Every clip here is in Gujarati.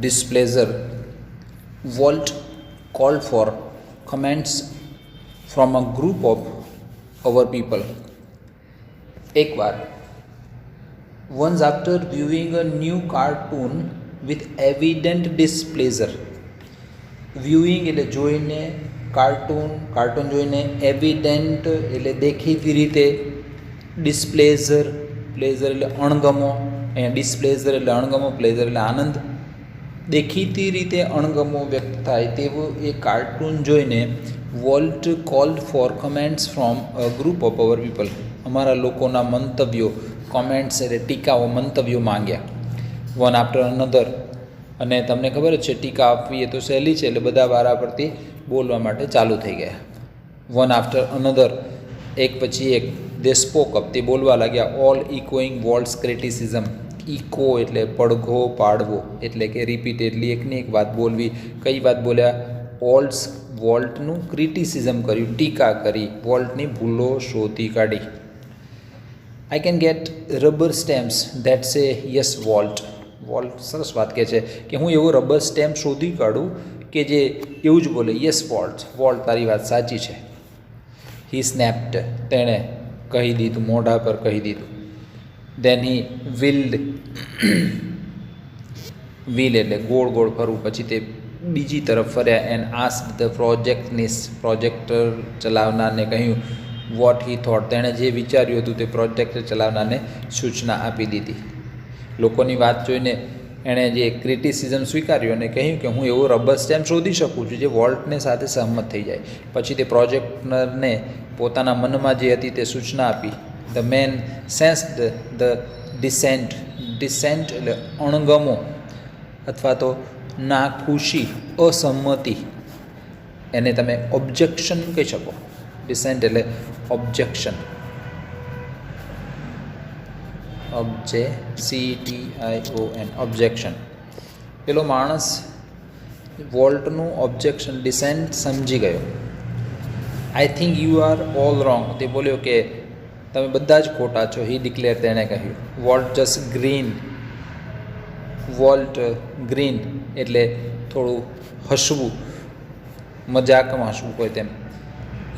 displeasure, Walt called for comments from a group of our people. એકવાર once after viewing a new cartoon with evident displeasure, viewing એટલે જોઈને, કાર્ટૂન જોઈને, એવિડન્ટ એટલે દેખીતી રીતે, ડિસ્પ્લેઝર એટલે અણગમો, અહીંયા ડિસ્પ્લેઝર એટલે અણગમો, પ્લેઝર એટલે આનંદ, દેખીતી રીતે અણગમો વ્યક્ત થાય તેવું એ કાર્ટૂન જોઈને Walt called for comments from a group of our people, અમારા લોકોના મંતવ્યો, કોમેન્ટ્સ એટલે ટીકાઓ, મંતવ્યો માંગ્યા. વન આફ્ટર અનધર, અને તમને ખબર જ છે ટીકા આપવી એ તો સહેલી છે, એટલે બધા વારા પરથી બોલવા માટે ચાલુ થઈ ગયા. વન આફ્ટર અનધર, એક પછી એક, દે સ્પોક અપ, તે બોલવા લાગ્યા. ઓલ ઇકોઈંગ વોલ્ટ્સ ક્રિટિસિઝમ, ઇકો એટલે પડઘો પાડવો, એટલે કે રિપીટેડલી એકની એક વાત બોલવી. કઈ વાત બોલ્યા? વોલ્ટનું ક્રિટિસિઝમ કર્યું, ટીકા કરી, વોલ્ટની ભૂલો શોધી કાઢી. I can get rubber stamps that say yes volt. Volt સરસ વાત કહે છે કે હું એવો રબર સ્ટેમ્પ શોધી કાઢું કે જે એવું જ બોલે, યસ વોલ્ટ, વોલ્ટ તારી વાત સાચી છે. હી સ્નેપ્ડ, તેણે કહી દીધું, મોઢા પર કહી દીધું. દેન હી વિલ્ડ, વ્હીલ એટલે ગોળ ગોળ ફરવું, પછી તે બીજી તરફ ફર્યા. એન્ડ આસ્ક્ડ ધ પ્રોજેક્ટર ચલાવનારને કહ્યું વોટ હી થોટ, તેણે જે વિચાર્યું હતું તે પ્રોજેક્ટર ચલાવનારને સૂચના આપી દીધી. લોકોની વાત જોઈને એણે જે ક્રિટિસિઝમ સ્વીકાર્યું અને કહ્યું કે હું એવો રબર સ્ટેમ્પ શોધી શકું છું જે વોલ્ટને સાથે સહમત થઈ જાય. પછી તે પ્રોજેક્ટરને પોતાના મનમાં જે હતી તે સૂચના આપી. The man sensed the dissent એટલે અણગમો અથવા તો નાખુશી, અસંમતિ, એને તમે ઓબ્જેક્શન કહી શકો. ડિસેન્ટ એટલે ઓબ્જેક્શન, CTION, ઓબ્જેક્શન. પેલો માણસ વોલ્ટનું ઓબ્જેક્શન, ડિસેન્ટ સમજી ગયો. I think you are all wrong, તે બોલ્યો કે તમે બધા જ ખોટા છો. હી ડિક્લેર, તેણે કહ્યું. Volt just green, volt green એટલે થોડું હસવું, મજાકમાં હસવું કોઈ તેમ.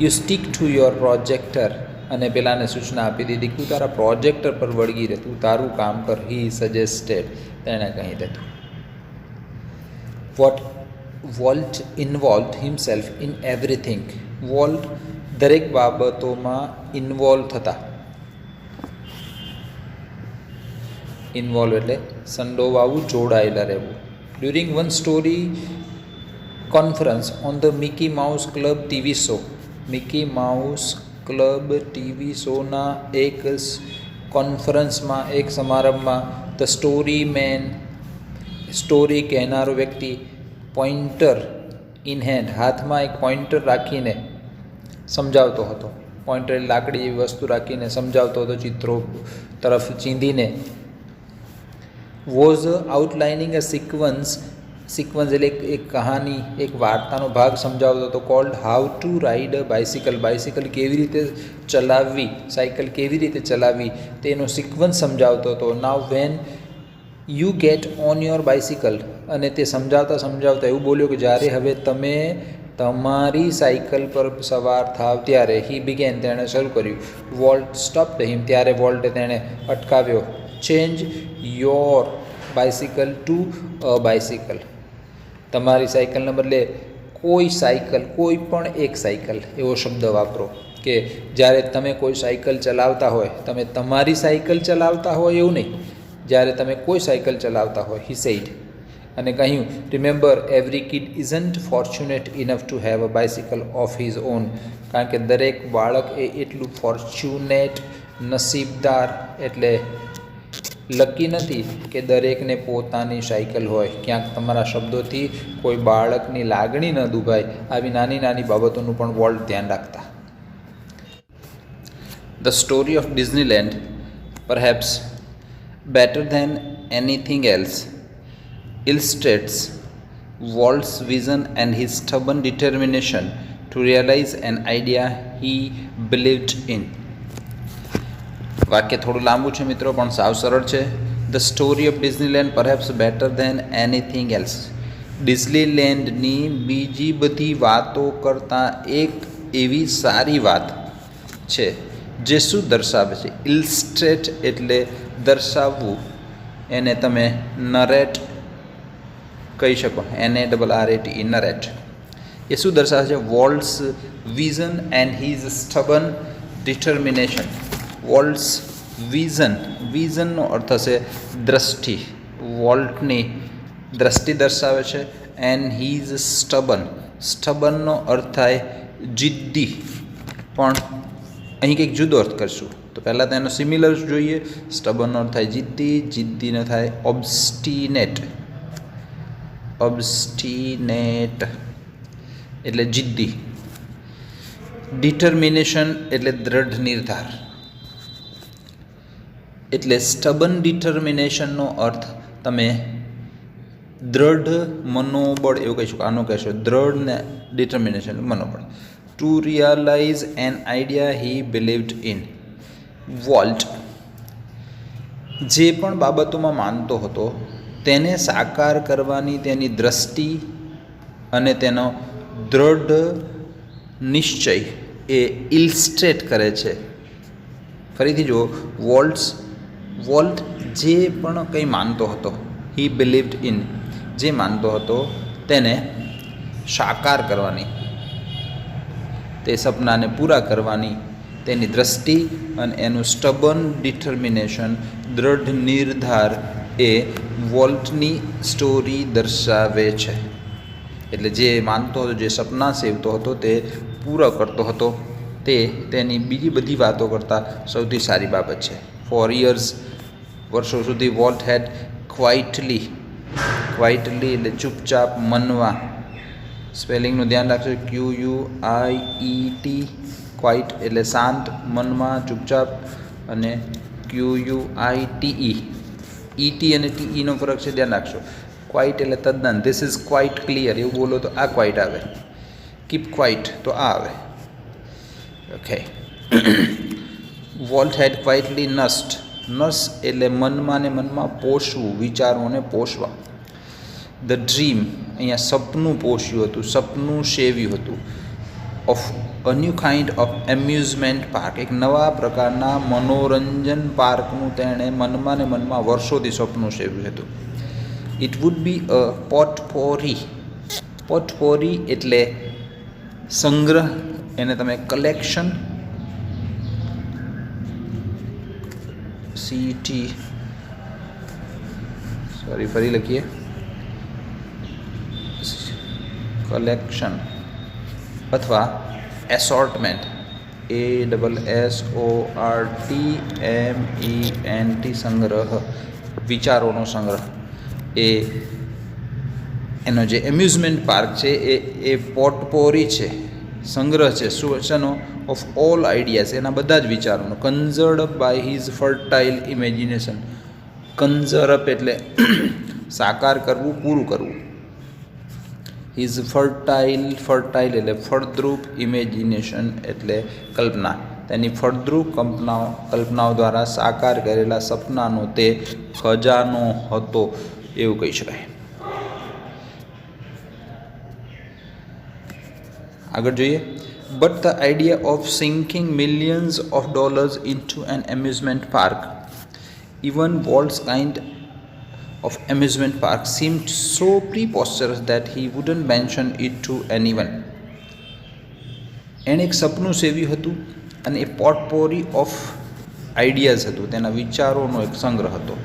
You stick to your projector, અને પેલાને સૂચના આપી દીધી કે તું તારા પ્રોજેક્ટર પર વળગી રહે, તું તારું કામ કર. હી સજેસ્ટેડ, તેણે કહી દીધું. Volt involve himself in everything, volt દરેક બાબતોમાં ઇન્વોલ્વ થતા. ઇન્વોલ્વ એટલે સંડોવાવું, જોડાયેલા રહેવું. During one story conference on the Mickey mouse club TV show, Mickey mouse club TV શોના એક કોન્ફરન્સમાં, એક સમારંભમાં, ધ સ્ટોરી મેન, સ્ટોરી કહેનારો વ્યક્તિ, પોઇન્ટર ઇન હેન્ડ, હાથમાં એક પોઇન્ટર રાખીને સમજાવતો હતો. પોઇન્ટર લાકડી એવી વસ્તુ રાખીને સમજાવતો હતો, ચિત્રો તરફ ચીંધીને. વોઝ આઉટલાઇનિંગ અ સિક્વન્સ એટલે એક કહાની, એક વાર્તાનો ભાગ સમજાવતો હતો. Cold how to ride a bicycle, bicycle કેવી રીતે ચલાવવી, સાયકલ કેવી રીતે ચલાવવી તેનો સિક્વન્સ સમજાવતો હતો. Now when you get on your bicycle, અને તે સમજાવતા એવું બોલ્યો કે જ્યારે હવે તમે તમારી સાયકલ પર સવાર થાવ ત્યારે. હી બિગેન, તેણે શરૂ કર્યું. વોલ્ટ સ્ટોપ્ડ હિમ, ત્યારે વોલ્ટે તેણે અટકાવ્યો. Change your bicycle to a bicycle, તમારી સાયકલને બદલે કોઈ પણ એક સાયકલ, એવો શબ્દ વાપરો કે જ્યારે તમે કોઈ સાયકલ ચલાવતા હોય, તમે તમારી સાયકલ ચલાવતા હોય એવું નહીં, જ્યારે તમે કોઈ સાયકલ ચલાવતા હોય. હી સેડ, અને કહ્યું remember every kid isn't fortunate enough to have a bicycle of his own, કારણ કે દરેક બાળક એ એટલું ફોર્ચ્યુનેટ, નસીબદાર એટલે લકી નથી કે દરેકને પોતાની સાયકલ હોય. ક્યાંક તમારા શબ્દોથી કોઈ બાળકની લાગણી ન દુભાય, આવી નાની નાની બાબતોનું પણ વોલ્ટ ધ્યાન રાખતા. The story of Disneyland perhaps better than anything else illustrates Walt's vision and his stubborn determination to realize an idea he believed in. વાક્ય થોડું લાંબુ છે મિત્રો, પણ સાવ સરળ છે. The story of Disneyland perhaps better than anything else. ડિઝનીલેન્ડની બીજી બધી વાતો કરતાં એક એવી સારી વાત છે જે શું દર્શાવે છે? ઇલસ્ટ્રેટ એટલે દર્શાવવું, એને તમે નરેટ કહી શકો, NARRATE, નરેટ. એ શું દર્શાવે છે? વોલ્ટ્સ વિઝન એન્ડ હીઝ સ્ટબન ડિટર્મિનેશન. વોલ્ટ્સ વિઝનનો અર્થ હશે દ્રષ્ટિ. વોલ્ટની દ્રષ્ટિ દર્શાવે છે. એન્ડ હીઝ સ્ટબનનો અર્થ થાય જિદ્દી, પણ અહીં કંઈક જુદો અર્થ કરશું. તો પહેલાં તો એનો સિમિલર જોઈએ. સ્ટબનનો અર્થ થાય જિદ્દી, જિદ્દીનો થાય ઓબ્સ્ટિનેટ એટલે જિદ્દી. ડિટર્મિનેશન એટલે દ્રઢ નિર્ધાર. એટલે સ્ટબન ડિટર્મિનેશનનો અર્થ તમે દ્રઢ મનોબળ એવું કહી શકો. આનો કહેશો દ્રઢ ને ડિટર્મિનેશન મનોબળ. To realise an idea he believed in. Walt જે પણ બાબતોમાં માનતો હતો તેને સાકાર કરવાની તેની દ્રષ્ટિ અને તેનો દ્રઢ નિશ્ચય એ ઇલસ્ટ્રેટ કરે છે. ફરીથી જુઓ, વોલ્ટ જે પણ કંઈ માનતો હતો, હી બિલીવ્ડ ઇન, જે માનતો હતો તેને સાકાર કરવાની, તે સપનાને પૂરા કરવાની તેની દ્રષ્ટિ અને એનું સ્ટબન ડિટર્મિનેશન, દ્રઢ નિર્ધાર એ વોલ્ટની સ્ટોરી દર્શાવે છે. એટલે જે માનતો હતો, જે સપના સેવતો હતો, તે પૂરો કરતો હતો, તે તેની બીજી બધી વાતો કરતાં સૌથી સારી બાબત છે. ફોર યર્સ, વર્ષો સુધી, વોલ્ટ હેડ ક્વાઇટલી એટલે ચૂપચાપ, મનવા, સ્પેલિંગનું ધ્યાન રાખજો, QUIET, ક્વાઇટ એટલે શાંત, મનમાં, ચૂપચાપ, અને QUITE, ET અને TEનો ફરક છે, ધ્યાન રાખશો. ક્વાઇટ એટલે તદ્દન, ધીસ ઇઝ ક્વાઇટ ક્લિયર એવું બોલો તો આ ક્વાઇટ આવે. કીપ ક્વાઇટ તો આ આવે. ઓકે. વોલ્ટ હેડ ક્વાઇટલી નર્સ એટલે મનમાં ને મનમાં પોષવું, વિચારોને પોષવા. ધ ડ્રીમ અહીંયા સપનું પોષ્યું હતું, સપનું સેવ્યું હતું. Of a new kind of amusement park, એક નવા પ્રકારના મનોરંજન પાર્કનું તેણે મનમાં ને મનમાં વર્ષોથી સપનું સેવ્યું હતું. ઇટ વુડ બી અ પોટપોરી એટલે સંગ્રહ, એને તમે કલેક્શન, ફરી લખીએ, કલેક્શન, અથવા એસોર્ટમેન્ટ, ASSORTMENT, સંગ્રહ, વિચારોનો સંગ્રહ. એનો જે એમ્યુઝમેન્ટ પાર્ક છે એ પોટપોરી છે, સંગ્રહ છે. શેનો? ઓફ ઓલ આઈડિયાઝ, એના બધા જ વિચારોનો. Conceived by his fertile imagination. Conceive એટલે સાકાર કરવું, પૂરું કરવું. હિઝ ફર્ટાઇલ એટલે ફળદ્રુપ, ઇમેજિનેશન એટલે કલ્પના. તેની ફળદ્રુપ કલ્પનાઓ દ્વારા સાકાર કરેલા સપનાનો તે ખજાનો હતો એવું કહી શકાય. આગળ જોઈએ. But the idea of sinking millions of dollars into an amusement park, even Walt's kind of amusement park, seemed so preposterous that he wouldn't mention it to anyone. એણે એક સપનું સેવ્યું હતું અને એ પોટપોરી ઓફ આઈડિયાઝ હતું, તેના વિચારોનો એક સંગ્રહ હતો,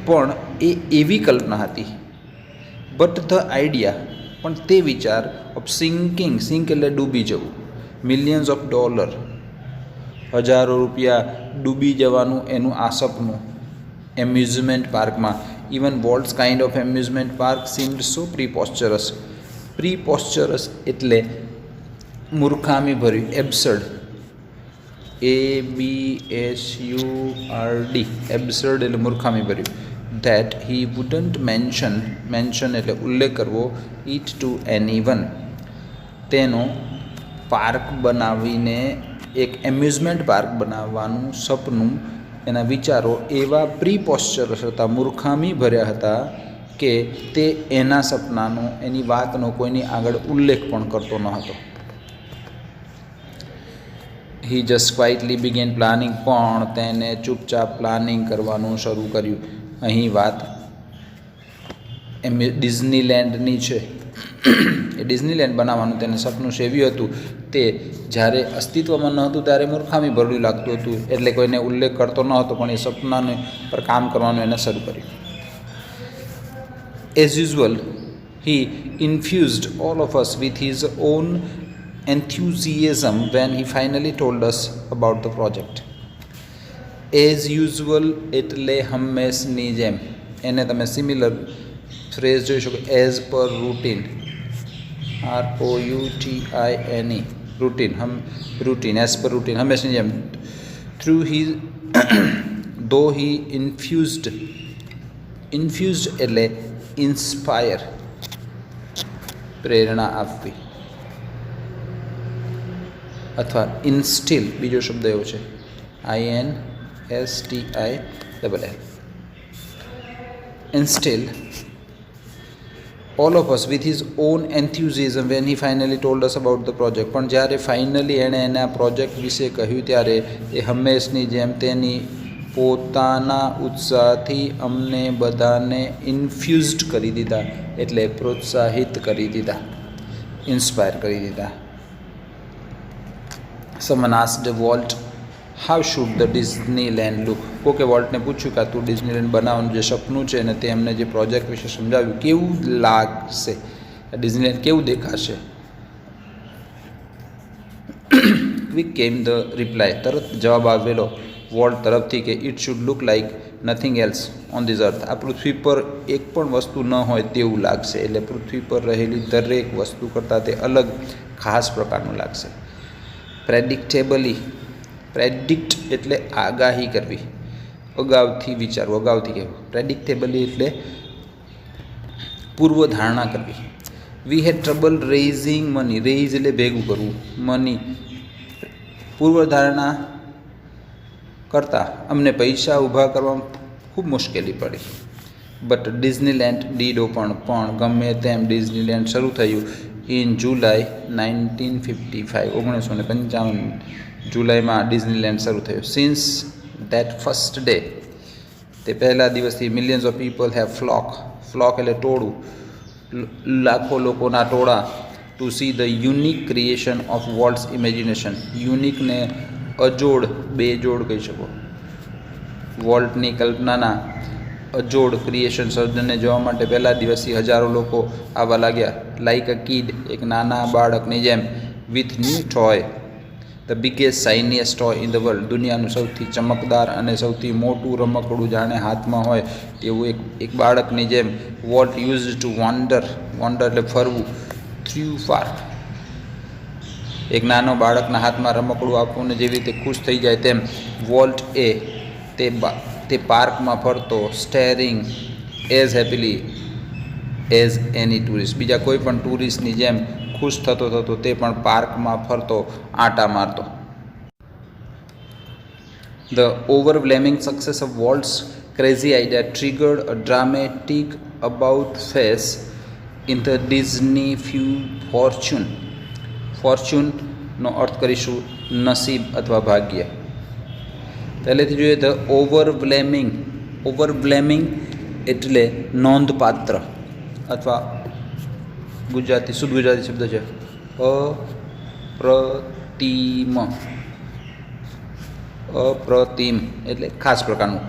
પણ એ એવી કલ્પના હતી. બટ ધ આઈડિયા, પણ તે વિચાર, ઓફ સિંક એટલે ડૂબી જવું, મિલિયન્સ ઓફ ડોલર, હજારો રૂપિયા ડૂબી જવાનું એનું આ સપનું એમ્યુઝમેન્ટ પાર્કમાં. Even Walt's kind of amusement park seemed so preposterous એટલે મૂર્ખામી ભર્યું, એબ્સર્ડ, ABSURD, એબ્સર્ડ એટલે મૂર્ખામી ભર્યું. ધેટ હી વુડન્ટ મેન્શન એટલે ઉલ્લેખ કરવો, ઇટ ટુ એનીવન, તેનો પાર્ક બનાવીને એક એમ્યુઝમેન્ટ પાર્ક બનાવવાનું સપનું એના વિચારો એવા પ્રીપોસ્ચરસ હતા, મૂર્ખામી ભર્યા હતા કે તે એના સપનાનો, એની વાતનો કોઈની આગળ ઉલ્લેખ પણ કરતો ન હતો. હી જસ્ટ ક્વાઇટલી બિગેન પ્લાનિંગ, પણ તેને ચૂપચાપ પ્લાનિંગ કરવાનું શરૂ કર્યું. અહીં વાત ડિઝનીલેન્ડની છે. એ ડિઝનીલેન્ડ બનાવવાનું તેને સપનું સેવ્યું હતું. તે જ્યારે અસ્તિત્વમાં ન હતું ત્યારે મૂર્ખામી ભર્યું લાગતું હતું, એટલે કોઈને ઉલ્લેખ કરતો ન હતો, પણ એ સપનાને પર કામ કરવાનું એને શરૂ કર્યું. As usual, he infused all of us with his own enthusiasm when he finally told us about the project. As usual એટલે હંમેશની જેમ. એને તમે સિમિલર ફ્રેઝ જોઈ શકો, as per routine, ROUTINE, routine, routine, as per routine, હંમેશની જેમ. Through his though he infused એટલે ઇન્સ્પાયર, પ્રેરણા આપવી, અથવા ઇન્સ્ટિલ, બીજો શબ્દ એવો છે, INSTILL, ઇન્સ્ટિલ all of us with his own enthusiasm when he finally told us about the project. પણ જ્યારે ફાઇનલી એણે એના પ્રોજેક્ટ વિશે કહ્યું ત્યારે એ હંમેશની જેમ તેની પોતાના ઉત્સાહથી અમને બધાને ઇન્ફ્યુઝડ કરી દીધા, એટલે પ્રોત્સાહિત કરી દીધા, ઇન્સ્પાયર કરી દીધા. Someone asked Walt, how should the Disneyland look? કોકે વોલ્ટને પૂછ્યું કે તું ડિઝનીલેન્ડ બનાવવાનું જે સપનું છે ને તે એમને જે પ્રોજેક્ટ વિશે સમજાવ્યું, કેવું લાગશે, ડિઝનીલેન્ડ કેવું દેખાશે? ક્વિક કેમ ધ રિપ્લાય, તરત જવાબ આવેલો વોલ્ટ તરફથી કે it should look like nothing else on this અર્થ. આ પૃથ્વી પર એક પણ વસ્તુ ન હોય તેવું લાગશે, એટલે પૃથ્વી પર રહેલી દરેક વસ્તુ કરતાં તે અલગ, ખાસ પ્રકારનું લાગશે. પ્રેડિક્ટેબલી, પ્રેડિક્ટ એટલે આગાહી કરવી, અગાઉથી વિચારવું, અગાઉથી કહેવું. પ્રેડિક્ટેબલી એટલે પૂર્વ ધારણા કરવી. વી હેડ ટ્રબલ રેઇઝિંગ મની, રેઇઝ એટલે ભેગું કરવું, મની, પૂર્વ ધારણા કરતાં અમને પૈસા ઊભા કરવામાં ખૂબ મુશ્કેલી પડી. બટ ડિઝનીલેન્ડ ડીડ ઓપન, પણ ગમે તેમ ડિઝનીલેન્ડ શરૂ થયું ઇન જુલાઈ 1955, 1955 જુલાઈમાં ડિઝનીલેન્ડ શરૂ થયું. સિન્સ ધેટ ફર્સ્ટ ડે, તે પહેલા દિવસથી millions of people have flock, flock એટલે ટોળું, લાખો લોકોના ટોળા, to see the unique creation of Walt's imagination. યુનિકને અજોડ, બેજોડ કહી શકો, વોલ્ટની કલ્પનાના અજોડ ક્રિએશન, સર્જનને જોવા માટે પહેલા દિવસથી હજારો લોકો આવવા લાગ્યા. લાઇક અ કિડ, એક નાના બાળકની જેમ, with new toy, the biggest shiniest toy in the world, દુનિયાનું સૌથી ચમકદાર અને સૌથી મોટું રમકડું જાણે હાથમાં હોય તેવું એક બાળકની જેમ. Volt use to wander, wander એટલે ફરવું, થ્રુ પાર્ક, એક નાનો બાળકના હાથમાં રમકડું આપવું ને જેવી રીતે ખુશ થઈ જાય તેમ વોલ્ટ તે પાર્કમાં ફરતો, સ્ટેરિંગ એઝ હેપીલી એઝ એની ટુરિસ્ટ, બીજા કોઈ પણ ટુરિસ્ટની જેમ ખુશ થતો તે પણ પાર્કમાં ફરતો, આંટા મારતો. The overwhelming success of Walt's crazy idea triggered a dramatic about-face in the Disney fortune. ફોર્ચ્યુનનો અર્થ કરીશું નસીબ અથવા ભાગ્ય. પહેલેથી જોઈએ તો ઓવરવ્લેમિંગ એટલે નોંધપાત્ર, અથવા ગુજરાતી, શુદ્ધ ગુજરાતી શબ્દ છે અપ્રતિમ એટલે ખાસ પ્રકારનું.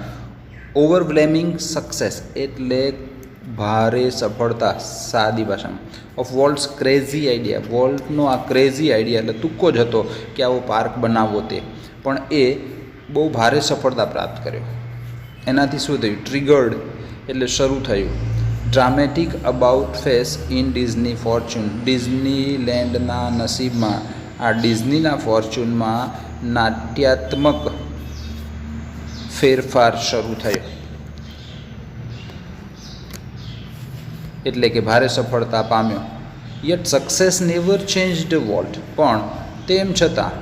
ઓવરવ્લેમિંગ સક્સેસ એટલે ભારે સફળતા, સાદી ભાષામાં. ઓફ વોલ્ટ્સ ક્રેઝી આઈડિયા, વોલ્ટનો આ ક્રેઝી આઈડિયા એટલે તુક્કો જ હતો કે આવો પાર્ક બનાવવો તે, પણ એ બહુ ભારે સફળતા પ્રાપ્ત કર્યો. એનાથી શું થયું? ટ્રિગર્ડ એટલે શરૂ થયું. Dramatic about face in Disney fortune, ડિઝનીલેન્ડના નસીબમાં, આ ડિઝનીના ફોર્ચ્યુનમાં નાટ્યાત્મક ફેરફાર શરૂ થયો, એટલે કે ભારે સફળતા પામ્યો. Yet success never changed volt, પણ તેમ છતાં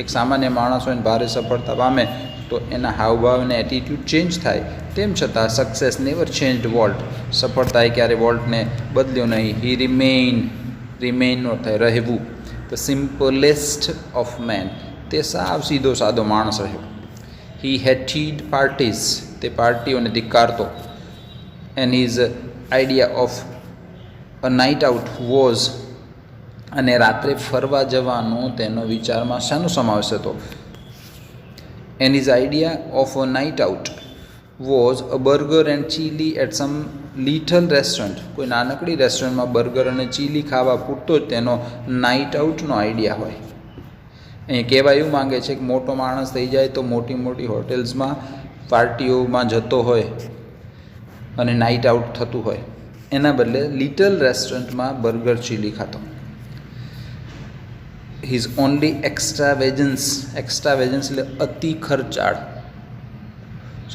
એક સામાન્ય માણસ હોય ને ભારે સફળતા પામે તો એના હાવભાવ અને એટીટ્યૂડ ચેન્જ થાય. તેમ છતાં સક્સેસ નેવર ચેન્જડ વોલ્ટ. સફળતાએ ક્યારે વોલ્ટને બદલ્યો નહીં. હી રિમેઇન નો થાય રહેવું. The simplest of men. તે સાવ સીધો સાદો માણસ રહ્યો. He hated parties. તે પાર્ટીઓને ધિક્કારતો. And his idea of a night out was. અને રાત્રે ફરવા જવાનો તેનો વિચારમાં શાનો સમાવેશ હતો? And his idea of a night out was a burger and chili at some little restaurant. કોઈ નાનકડી રેસ્ટોરન્ટમાં બર્ગર અને ચીલી ખાવા પૂરતો જ તેનો નાઇટ આઉટનો આઈડિયા હોય. અહીં કહેવા એવું માંગે છે કે મોટો માણસ થઈ જાય તો મોટી મોટી હોટેલ્સમાં પાર્ટીઓમાં જતો હોય અને નાઇટ આઉટ થતું હોય, એના બદલે લિટલ રેસ્ટોરન્ટમાં બર્ગર ચીલી ખાતો. હિઝ ઓનલી એક્સ્ટ્રાવેજન્સ એટલે અતિ ખર્ચાળ,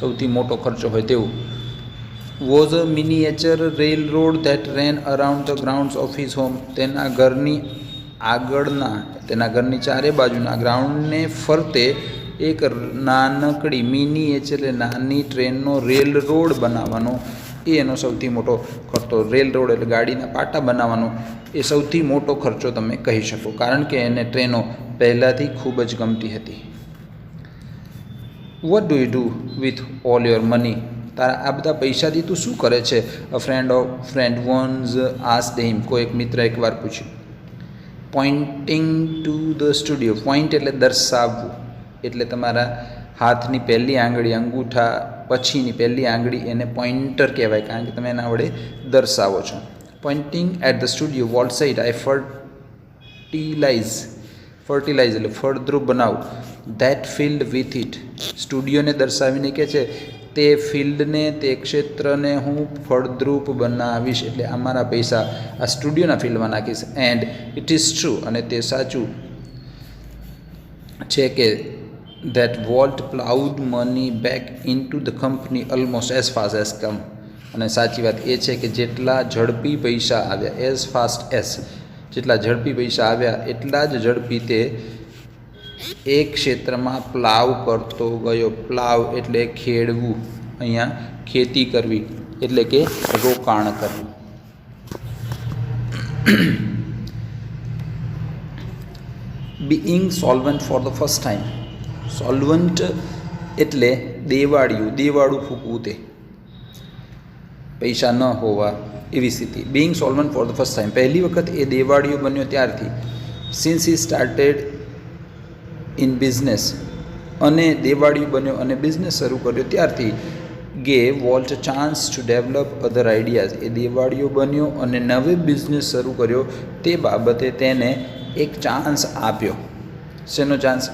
સૌથી મોટો ખર્ચો હોય તેવું. Was a miniature rail road that rain around the grounds of his home. તેના ઘરની ચારે બાજુના ગ્રાઉન્ડને ફરતે એક નાનકડી મિનિએચર એટલે નાની ટ્રેનનો રેલ રોડ બનાવવાનો એ એનો સૌથી મોટો ખર્ચો. રેલ રોડ એટલે ગાડીના પાટા બનાવવાનો એ સૌથી મોટો ખર્ચો તમે કહી શકો, કારણ કે એને ટ્રેનો પહેલાંથી ખૂબ જ ગમતી હતી. What do you do with all your money. તારા આ બધા પૈસાથી તું શું કરે છે? A friend once asked him. કોઈ એક મિત્ર એકવાર પૂછ્યું. Pointing to the studio. Point એટલે દર્શાવવું, એટલે તમારા હાથની પહેલી આંગળી, અંગૂઠા પછીની પહેલી આંગળી, એને પોઇન્ટર કહેવાય, કારણ કે તમે એના વડે દર્શાવો છો. Pointing at the studio what side I fertilise એટલે ફળદ્રુપ બનાવું. That field with it. સ્ટુડિયોને દર્શાવીને કહે છે તે ફિલ્ડને, તે ક્ષેત્રને હું ફળદ્રુપ બનાવીશ, એટલે અમારા પૈસા આ સ્ટુડિયોના ફિલ્ડમાં નાખીશ. And it is true. અને તે સાચું છે કે that Walt plowed money back into the company almost as fast as come. અને સાચી વાત એ છે કે જેટલા ઝડપી પૈસા આવ્યા, as fast as, જેટલા ઝડપી પૈસા આવ્યા એટલા જ ઝડપી તે એક ક્ષેત્રમાં પ્લાવ કરતો ગયો. પ્લાવ એટલે ખેડવું, અહીંયા ખેતી કરવી એટલે કે રોકાણ કરવું. Being solvent for the first time. Solvent એટલે દેવાળું ફૂંકવું, તે પૈસા ન હોવા એવી સ્થિતિ. Being solvent for the first time, પહેલી વખત એ દેવાળિયો બન્યો ત્યારથી. Since he started in business, અને દેવાળિયો બન્યો અને બિઝનેસ શરૂ કર્યો ત્યારથી. Gave Walt chance to develop other ideas. એ દેવાળિયો બન્યો અને નવે બિઝનેસ શરૂ કર્યો તે બાબતે તેને એક ચાન્સ આપ્યો. શેનો ચાન્સ?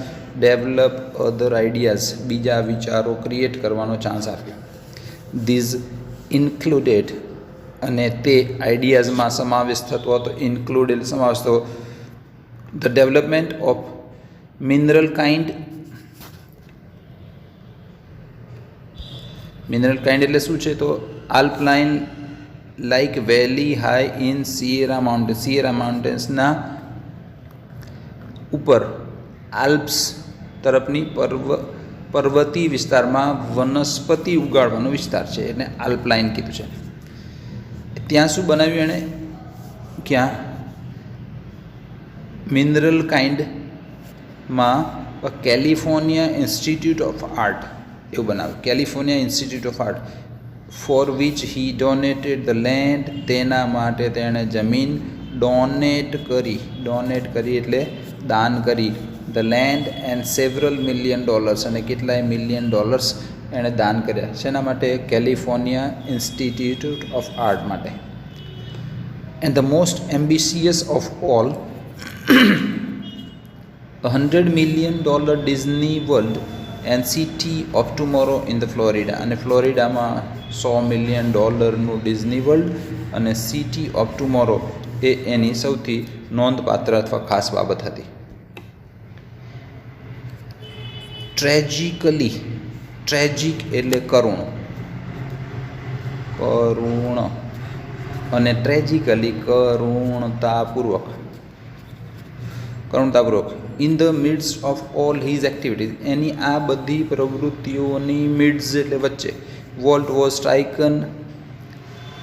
ડેવલપ અધર આઈડિયાઝ, બીજા વિચારો ક્રિએટ કરવાનો ચાન્સ આપ્યો. ધીઝ ઇન્ક્લુડેડ, અને તે આઈડિયાઝમાં સમાવેશ થતો હતો. ઇન્ક્લુડેડ સમાવેશ થતો. The development of mineral kind એટલે શું છે? તો આલ્પલાઇન લાઇક વેલી હાઈ ઇન સિયેરા માઉન્ટેન્સના ઉપર, આલ્પ્સ તરફની પર્વતીય વિસ્તારમાં વનસ્પતિ ઉગાડવાનો વિસ્તાર છે, એને આલ્પલાઇન કીધું છે. ત્યાં શું બનાવ્યું એણે? ક્યાં? મિનરલ કાઇન્ડમાં કેલિફોર્નિયા ઇન્સ્ટિટ્યૂટ ઓફ આર્ટ એવું બનાવ્યું. California Institute of Art for which he donated the land. તેના માટે તેણે જમીન ડોનેટ કરી એટલે દાન કરી. The land and several $million, અને કેટલાય $million એણે દાન કર્યા. શેના માટે? કેલિફોર્નિયા ઇન્સ્ટિટ્યૂટ ઓફ આર્ટ માટે. And the most ambitious of all, $100 million Disney World and City of Tomorrow in the Florida. અને ફ્લોરિડામાં $100 million ડિઝની વર્લ્ડ અને સિટી ઓફ ટુમોરો એ એની સૌથી નોંધપાત્ર અથવા ખાસ બાબત હતી. ટ્રેજિક એટલે કરુણ, અને ટ્રેજિકલી કરુણતાપૂર્વક. In the midst of all his activities, એની આ બધી પ્રવૃત્તિઓની મિડ્સ એટલે વચ્ચે, Walt was stricken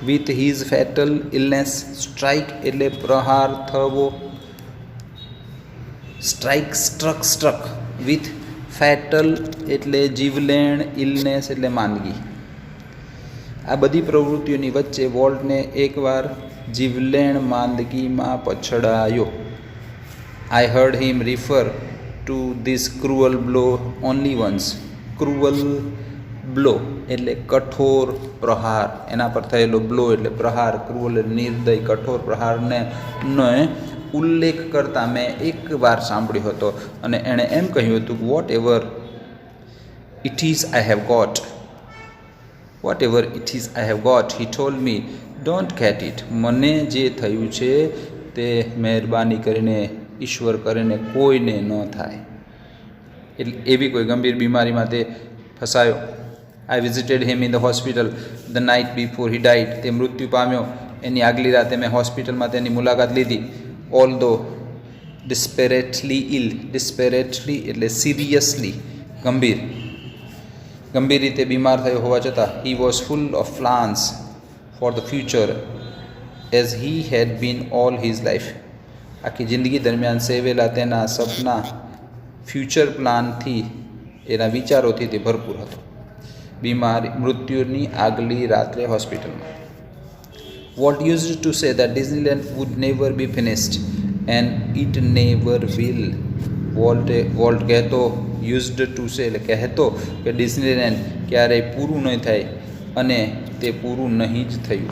with his fatal illness. Strike એટલે પ્રહાર થવો, સ્ટ્રક વિથ ફેટલ એટલે જીવલેણ, ઇલનેસ એટલે માંદગી. આ બધી પ્રવૃત્તિઓની વચ્ચે વોલ્ટને એકવાર જીવલેણ માંદગીમાં પછડાયો. I heard him refer to this cruel blow only once. Cruel blow એટલે કઠોર પ્રહાર, એના પર થયેલો બ્લો એટલે પ્રહાર, ક્રુઅલ એટલે નિર્દય, કઠોર પ્રહારને ઉલ્લેખ કરતાં મેં એક વાર સાંભળ્યો હતો. અને એણે એમ કહ્યું હતું, whatever it is I have got, whatever it is I have got he told me don't get it. મને જે થયું છે તે મહેરબાની કરીને, ઈશ્વર કરીને કોઈને ન થાય. એટલે એવી કોઈ ગંભીર બીમારીમાં તે ફસાયો. I visited him in the hospital the night before he died. તે મૃત્યુ પામ્યો એની આગલી રાતે મેં હોસ્પિટલમાં તેની મુલાકાત લીધી. ઓલ ધો ડિસ્પેરેટલી ઇલ, ડિસ્પેરેટલી એટલે સિરિયસલી, ગંભીર રીતે બીમાર થયો હોવા છતાં, he was full of plans for the future as he had been all his life. આખી જિંદગી દરમિયાન સેવેલા તેના સપના ફ્યુચર પ્લાનથી, એના વિચારોથી તે ભરપૂર હતો. મૃત્યુની આગલી રાત્રે હોસ્પિટલમાં. Walt used to say that Disneyland would never be finished and it never will. Walt કહેતો, યુઝડ ટુ સે એટલે કહેતો કે ડિઝનીલેન્ડ ક્યારેય પૂરું નહીં થાય અને તે પૂરું નહીં જ થયું.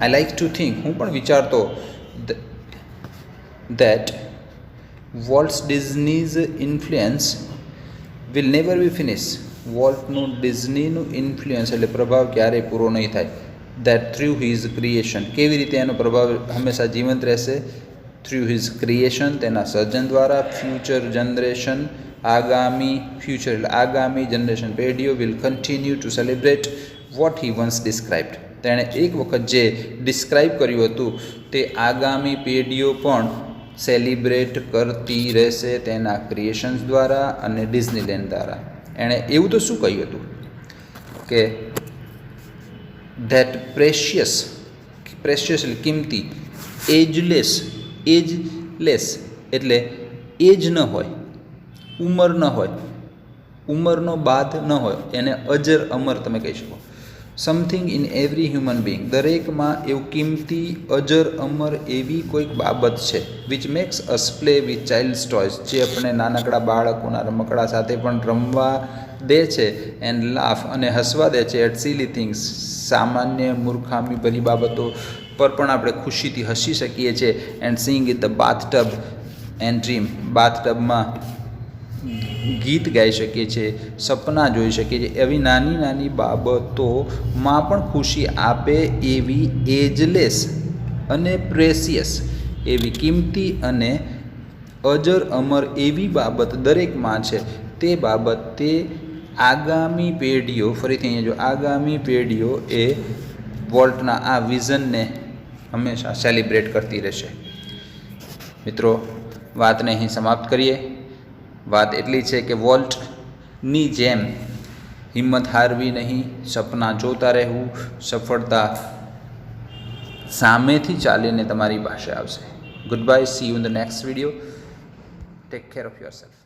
આઈ લાઈક ટુ થિંક, હું પણ વિચારતો that Walt Disney's influence will never be finished. વોલ્ટનું ડિઝનીનું ઇન્ફ્લુઅન્સ એટલે પ્રભાવ ક્યારેય પૂરો નહીં થાય. that through his creation, કેવી રીતે એનો પ્રભાવ હંમેશા જીવંત રહેશે? through his creation, તેના સર્જન દ્વારા. ફ્યુચર જનરેશન, આગામી જનરેશન, પેઢીઓ will continue to celebrate what he once described. તેણે એક વખત જે ડિસ્ક્રાઇબ કર્યું હતું તે આગામી પેઢીઓ પણ સેલિબ્રેટ કરતી રહેશે તેના ક્રિએશન્સ દ્વારા અને ડિઝનીલેન્ડ દ્વારા. એણે એવું તો શું કહ્યું હતું કે ધેટ પ્રેશિયસ એટલે કિંમતી, એજલેસ એટલે એજ ન હોય, ઉંમર ન હોય, ઉંમરનો બાદ ન હોય, એને અજર અમર તમે કહી શકો. Something in every human being, દરેકમાં એવું કિંમતી, અજર અમર એવી કોઈક બાબત છે. Which makes us play with child's toys, જે આપણે નાનકડા બાળકોના રમકડા સાથે પણ રમવા દે છે. એન્ડ લાફ અને હસવા દે છે. એટ સિલી થિંગ્સ, સામાન્ય મૂર્ખામી ભરી બાબતો પર પણ આપણે ખુશીથી હસી શકીએ છીએ. And sing in the bathtub and dream, બાથટબમાં ગીત ગાઈ શકીએ છીએ, સપના જોઈ શકીએ છીએ. એવી નાની નાની બાબતોમાં પણ ખુશી આપે એવી એજલેસ અને પ્રેસિયસ, એવી કિંમતી અને અજર અમર એવી બાબત દરેકમાં છે. તે બાબત તે આગામી પેઢીઓ, ફરીથી અહીંયા જો આગામી પેઢીઓ એ વોલ્ટના આ વિઝનને હંમેશા સેલિબ્રેટ કરતી રહેશે. મિત્રો, વાતને અહીં સમાપ્ત કરીએ. વાત એટલી છે કે વોલ્ટની જેમ હિંમત હારવી નહીં, સપના જોતા રહેવું, સફળતા સામેથી ચાલીને તમારી પાસે આવશે. Good bye, C you in the next video. Take care of yourself.